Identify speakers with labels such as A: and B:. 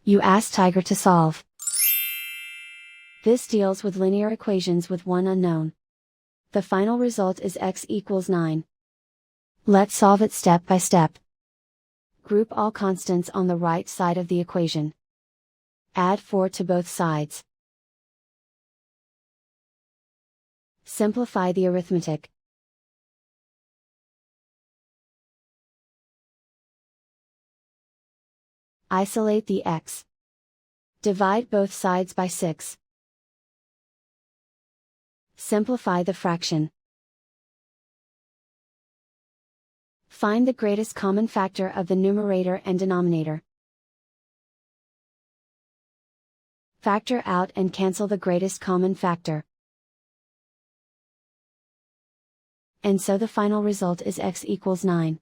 A: You ask Tiger to solve. This deals with linear equations with one unknown. The final result is x equals 9. Let's solve it step by step. Group all constants on the right side of the equation. Add 4 to both sides. Simplify the arithmetic. Isolate the x. Divide both sides by 6. Simplify the fraction. Find the greatest common factor of the numerator and denominator. Factor out and cancel the greatest common factor. And so the final result is x equals 9.